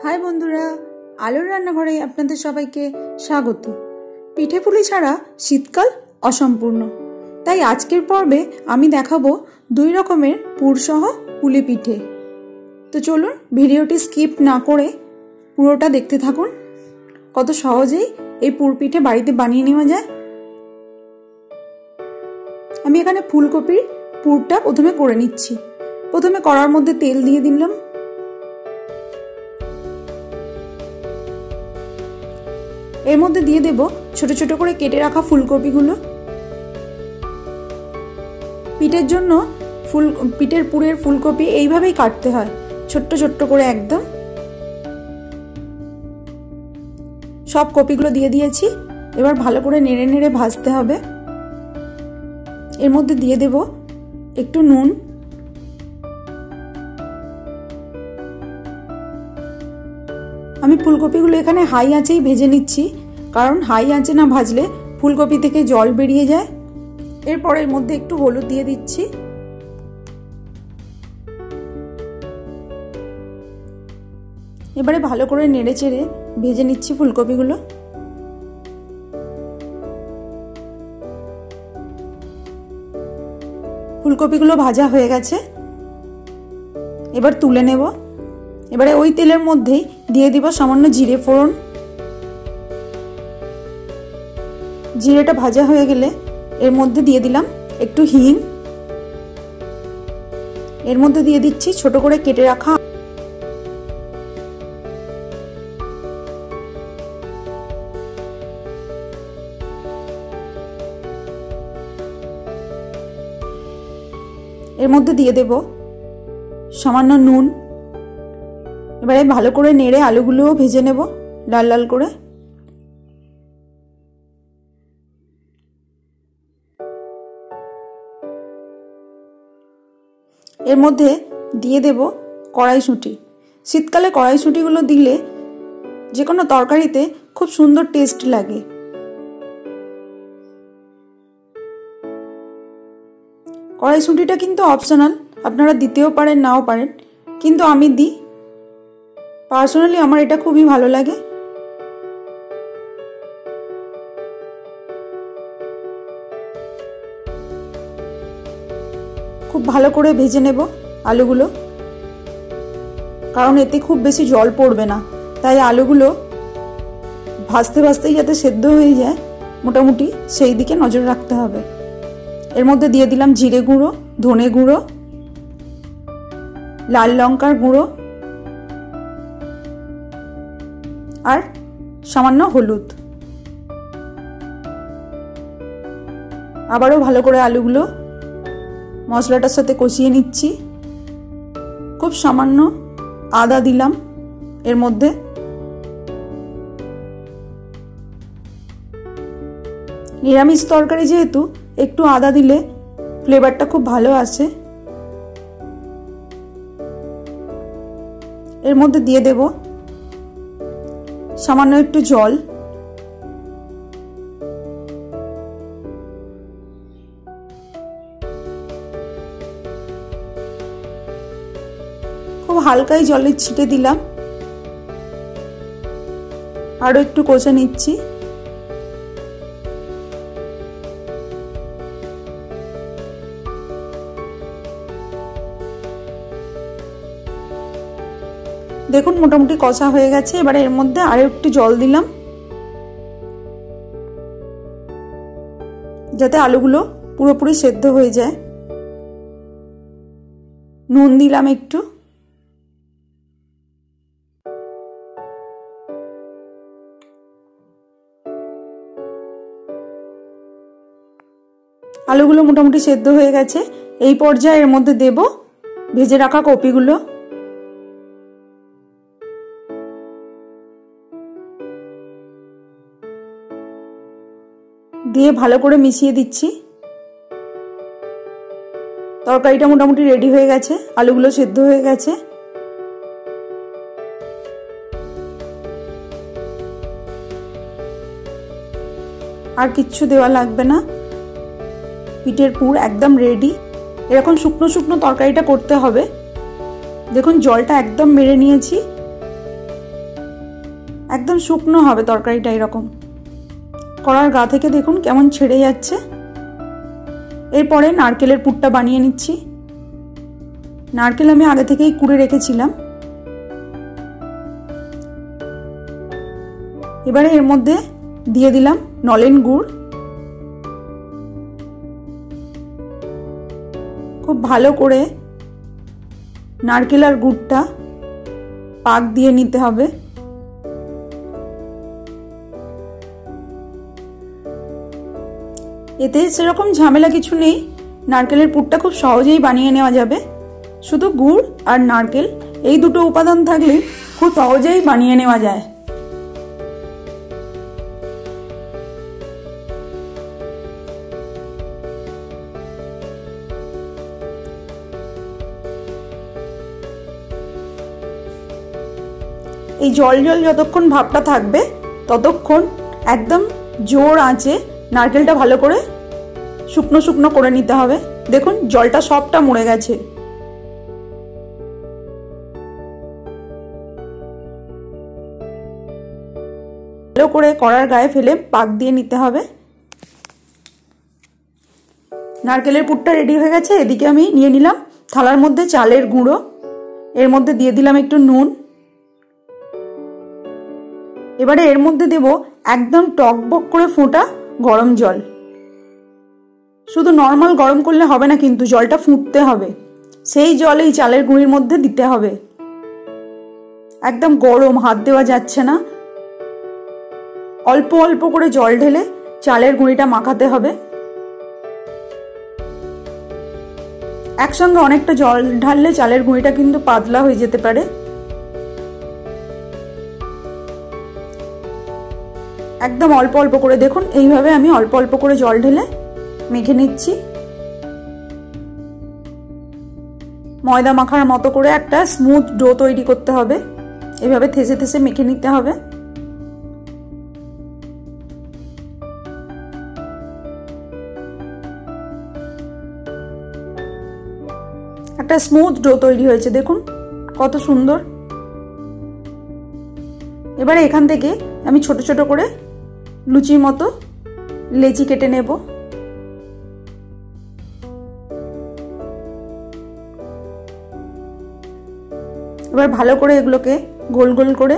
High বন্ধুরা, আলোর রান্নাঘরে আপনাদের সবাইকে স্বাগত। পিঠে পুলি ছাড়া শীতকাল অসম্পূর্ণ, তাই আজকের পর্বে আমি দেখাবো 2 রকমের পুরসহ পুলি পিঠে। তো চলুন ভিডিওটি স্কিপ না করে পুরোটা দেখতে থাকুন। কত সহজেই এই পুর পিঠে বাড়িতে বানিয়ে নেওয়া যায়। আমি এখানে ফুলকপির পুরটা প্রথমে করে নিচ্ছি। প্রথমে কড়ার মধ্যে তেল দিয়ে দিলাম। এর মধ্যে দিয়ে দেব ছোট ছোট করে কেটে রাখা ফুলকপিগুলো। পিঠের জন্য পিঠের পুরের ফুলকপি এইভাবেই কাটতে হয়, ছোট্ট ছোট্ট করে একদম। সব কপিগুলো দিয়ে দিয়েছি। এবার ভালো করে নেড়ে নেড়ে ভাজতে হবে। এর মধ্যে দিয়ে দেব একটু নুন, আমি ফুলকপিগুলো এখানে হাই আঁচেই ভেজে নিচ্ছি, কারণ হাই আঁচে না ভাজলে ফুলকপি থেকে জল বেরিয়ে যায়। এরপর এর মধ্যে একটু হলুদ দিয়ে দিচ্ছি। এবারে ভালো করে নেড়ে চেড়ে ভেজে নিচ্ছি ফুলকপিগুলো। ফুলকপিগুলো ভাজা হয়ে গেছে, এবার তুলে নেব। এবারে ওই তেলের মধ্যেই দিয়ে দিব সামান্য জিরে ফোড়ন। জিরেটা ভাজা হয়ে গেলে এর মধ্যে দিয়ে দিলাম একটু হিং। এর মধ্যে দিয়ে দিচ্ছি ছোট করে কেটে রাখা এর মধ্যে দিয়ে দেব সামান্য নুন। এবারে ভালো করে নেড়ে আলুগুলোও ভেজে নেব লাল লাল করে। এর মধ্যে দিয়ে দেব কড়াইশুঁটি। শীতকালে কড়াইশুঁটিগুলো দিলে যে কোনো তরকারিতে খুব সুন্দর টেস্ট লাগে। কড়াইশুঁটিটা কিন্তু অপশনাল, আপনারা দিতেও পারেন নাও পারেন, কিন্তু আমি দিই। পার্সোনালি আমার এটা খুবই ভালো লাগে। খুব ভালো করে ভেজে নেব আলুগুলো, কারণ এতে খুব বেশি জল পড়বে না, তাই আলুগুলো ভাজতে ভাজতেই যাতে সেদ্ধ হয়ে যায় মোটামুটি সেই দিকে নজর রাখতে হবে। এর মধ্যে দিয়ে দিলাম জিরে গুঁড়ো, ধনে গুঁড়ো, লাল লঙ্কার গুঁড়ো আর সামান্য হলুদ। আবারও ভালো করে আলুগুলো মশলাটার সাথে কষিয়ে নিচ্ছি। খুব সামান্য আদা দিলাম এর মধ্যে। নিরামিষ তরকারি যেহেতু একটু আদা দিলে ফ্লেভারটা খুব ভালো আসে। এর মধ্যে দিয়ে দেব সামান্য একটু জল। খুব হালকাই জলের ছিটে দিলাম। আরো একটু কষে নিচ্ছি। দেখুন মোটামুটি কষা হয়ে গেছে। এবারে এর মধ্যে আরো একটু জল দিলাম, যাতে আলুগুলো পুরোপুরি সেদ্ধ হয়ে যায়। নুন দিলাম একটু। আলুগুলো মোটামুটি সেদ্ধ হয়ে গেছে। এই পর্যায়ে এর মধ্যে দেব ভেজে রাখা কপিগুলো। দিয়ে ভালো করে মিশিয়ে দিচ্ছি। তরকারিটা মোটামুটি রেডি হয়ে গেছে, আলুগুলো সেদ্ধ হয়ে গেছে। আর কিচ্ছু দেওয়া লাগবে না, পিঠের পুর একদম রেডি। এরকম শুকনো শুকনো তরকারিটা করতে হবে। দেখুন জলটা একদম মেরে নিয়েছি। একদম শুকনো হবে তরকারিটা। এরকম কড়ার গা থেকে দেখুন কেমন ছেড়ে যাচ্ছে। এরপরে নারকেলের পুরটা বানিয়ে নিচ্ছি। নারকেল আমি আগে থেকেই কুড়ে রেখেছিলাম। এবারে এর মধ্যে দিয়ে দিলাম নলেন গুড়। খুব ভালো করে নারকেল আর গুড়টা পাক দিয়ে নিতে হবে। এতে সেরকম ঝামেলা কিছু নেই, নারকেলের পুরটা খুব সহজেই বানিয়ে নেওয়া যাবে। শুধু গুড় আর নারকেল এই দুটো উপাদান থাকলে খুব সহজেই বানিয়ে নেওয়া যায়। এই জল জল যতক্ষণ ভাবটা থাকবে ততক্ষণ একদম জোর আঁচে নারকেলটা ভালো করে শুকনো শুকনো করে নিতে হবে। দেখুন জলটা সবটা মরে গেছে। ভালো করে কড়ার গায়ে ফেলে পাক দিয়ে নিতে হবে। নারকেলের পুরটা রেডি হয়ে গেছে। এদিকে আমি নিয়ে নিলাম থালার মধ্যে চালের গুঁড়ো। এর মধ্যে দিয়ে দিলাম একটু নুন। এবারে এর মধ্যে দেব একদম টকবক করে ফোটা গরম জল। শুধু নর্মাল গরম করলে হবে না, কিন্তু জলটা ফুটতে হবে। সেই জল এই চালের গুঁড়ির মধ্যে দিতে হবে। একদম গরম, হাত দেওয়া যাচ্ছে না। অল্প অল্প করে জল ঢেলে চালের গুঁড়িটা মাখাতে হবে। একসঙ্গে অনেকটা জল ঢাললে চালের গুঁড়িটা কিন্তু পাতলা হয়ে যেতে পারে। একদম অল্প অল্প করে দেখুন এইভাবে আমি অল্প অল্প করে জল ঢেলে মেখে নিচ্ছি। ময়দা মাখার মতো করে একটা স্মুথ ডো তৈরি করতে হবে। এভাবে থেসে থেসে মেখে নিতে হবে। একটা স্মুথ ডো তৈরি হয়েছে, দেখুন কত সুন্দর। এবারে এখান থেকে আমি ছোট ছোট করে লুচির মতো লেচি কেটে নেব। এবার ভালো করে এগুলোকে গোল গোল করে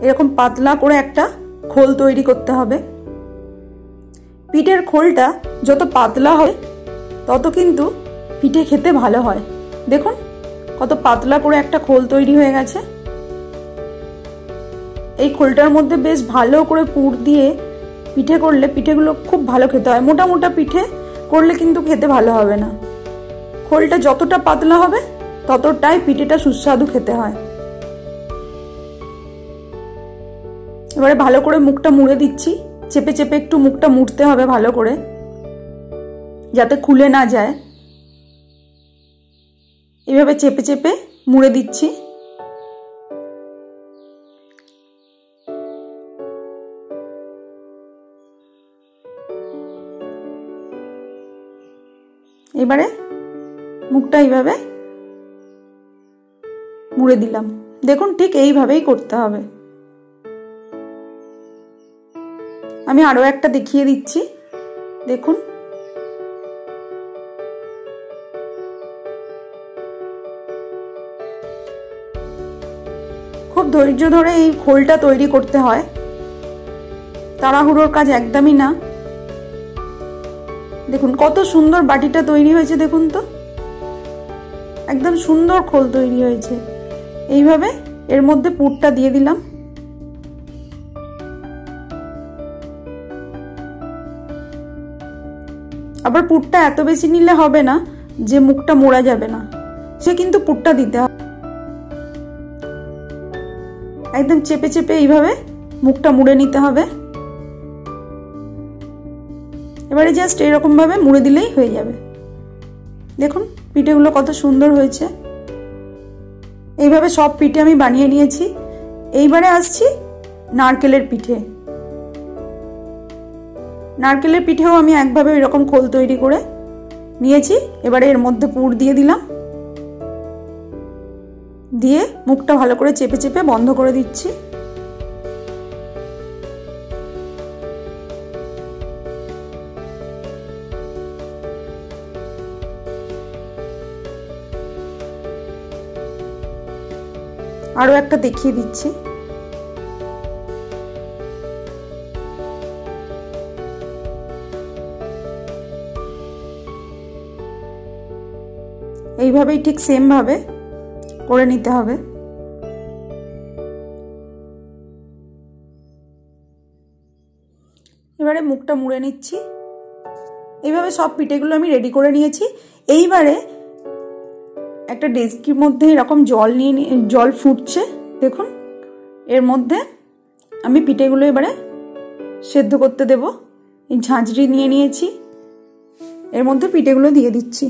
এরকম পাতলা করে একটা খোল তৈরি করতে হবে। পিঠের খোলটা যত পাতলা হয় তত কিন্তু পিঠে খেতে ভালো হয়। দেখুন কত পাতলা করে একটা খোল তৈরি হয়ে গেছে। এই খোলটার মধ্যে বেশ ভালো করে পুর দিয়ে পিঠে করলে পিঠেগুলো খুব ভালো খেতে হয়। মোটা মোটা পিঠে করলে কিন্তু খেতে ভালো হবে না। খোলটা যতটা পাতলা হবে ততটাই পিঠেটা সুস্বাদু খেতে হয়। এবারে ভালো করে মুখটা মুড়ে দিচ্ছি। চেপে চেপে একটু মুখটা মুড়তে হবে ভালো করে, যাতে খুলে না যায়। এভাবে চেপে চেপে মুড়ে দিচ্ছি। এবারে মুখটা এইভাবে মুড়ে দিলাম। দেখুন ঠিক এইভাবেই করতে হবে। আমি আরো একটা দেখিয়ে দিচ্ছি, দেখুন। খুব ধৈর্য ধরে এই খোলটা তৈরি করতে হয়, তাড়াহুড়োর কাজ একদমই না। দেখুন কত সুন্দর বাটিটা তৈরি হয়েছে, দেখুন তো একদম সুন্দর খোল তৈরি হয়েছে। এইভাবে এর মধ্যে পুরটা দিয়ে দিলাম। আবার পুরটা এত বেশি নিলে হবে না যে মুখটা মোড়া যাবে না, সে কিন্তু পুরটা দিতে হবে। একদম চেপে চেপে এইভাবে মুখটা মুড়ে নিতে হবে। এবারে জাস্ট এরকম ভাবে মুড়ে দিলেই হয়ে যাবে। দেখুন পিঠেগুলো কত সুন্দর হয়েছে। এইভাবে সব পিঠে আমি বানিয়ে নিয়েছি। এইবারে আসছি নারকেলের পিঠে। নারকেলের পিঠেও আমি একভাবে এরকম খোল তৈরি করে নিয়েছি। এবারে এর মধ্যে পুর দিয়ে দিলাম। দিয়ে মুখটা ভালো করে চেপে চেপে বন্ধ করে দিচ্ছি। আরো একটা দেখিয়ে দিচ্ছি। এইভাবেই ঠিক সেম ভাবে করে নিতে হবে। এবারে মুখটা মুড়ে নিচ্ছি। এইভাবে সব পিঠেগুলো আমি রেডি করে নিয়েছি। এইবারে একটা ডেচকির মধ্যে এরকম জল ফুটছে, দেখুন। এর মধ্যে আমি পিঠেগুলো এবারে সেদ্ধ করতে দেব। এই ঝাঁঝরি নিয়ে নিয়েছি, এর মধ্যে পিঠেগুলো দিয়ে দিচ্ছি।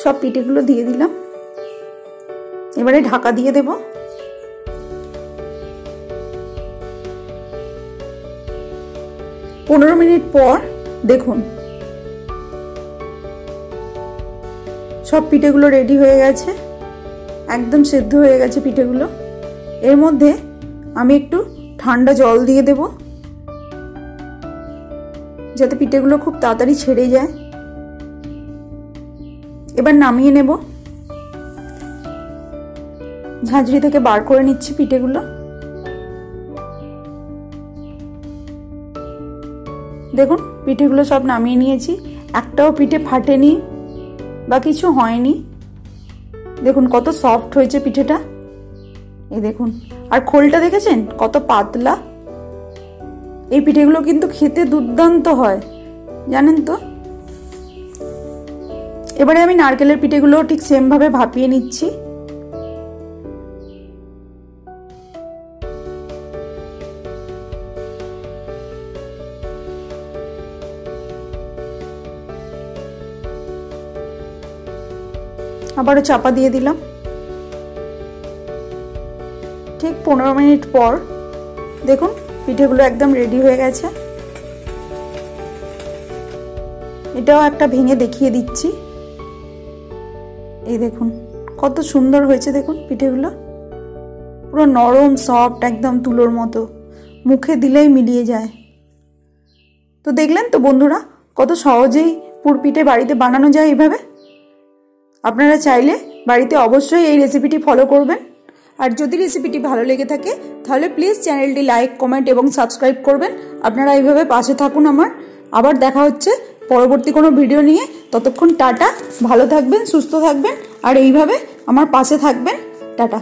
সব পিঠেগুলো দিয়ে দিলাম। এবারে ঢাকা দিয়ে দেব। পনেরো মিনিট পর দেখুন সব পিঠেগুলো রেডি হয়ে গেছে, একদম সেদ্ধ হয়ে গেছে পিঠেগুলো। এর মধ্যে আমি একটু ঠান্ডা জল দিয়ে দেব, যাতে পিঠেগুলো খুব তাড়াতাড়ি ছেড়ে যায়। এবার নামিয়ে নেব। ঝাঁঝরি থেকে বার করে নিচ্ছি পিঠেগুলো। দেখুন পিঠেগুলো সব নামিয়ে নিয়েছি, একটাও পিঠে ফাটেনি বা কিছু হয়নি। দেখুন কত সফট হয়েছে পিঠেটা, এই দেখুন। আর খোলটা দেখেছেন কত পাতলা। এই পিঠেগুলো কিন্তু খেতে দুর্দান্ত হয়, জানেন তো। এবারে আমি নারকেলের পিঠেগুলো ঠিক সেম ভাবে ভাপিয়ে নিচ্ছি। আবারও চাপা দিয়ে দিলাম। ঠিক 15 মিনিট পর দেখুন পিঠেগুলো একদম রেডি হয়ে গেছে। এটাও একটা ভেঙে দেখিয়ে দিচ্ছি। এই দেখুন কত সুন্দর হয়েছে, দেখুন পিঠেগুলো পুরো নরম সফট, একদম তুলোর মতো, মুখে দিলেই মিলিয়ে যায়। তো দেখলেন তো বন্ধুরা, কত সহজেই পুরপিঠে বাড়িতে বানানো যায় এইভাবে। আপনারা চাইলে বাড়িতে অবশ্যই এই রেসিপিটি ফলো করবেন। আর যদি রেসিপিটি ভালো লেগে থাকে তাহলে প্লিজ চ্যানেলটি লাইক, কমেন্ট এবং সাবস্ক্রাইব করবেন। আপনারা এইভাবে পাশে থাকুন আমার। আবার দেখা হচ্ছে পরবর্তী কোনো ভিডিও নিয়ে। ততক্ষণ টাটা, ভালো থাকবেন, সুস্থ থাকবেন আর এইভাবে আমার পাশে থাকবেন। টাটা।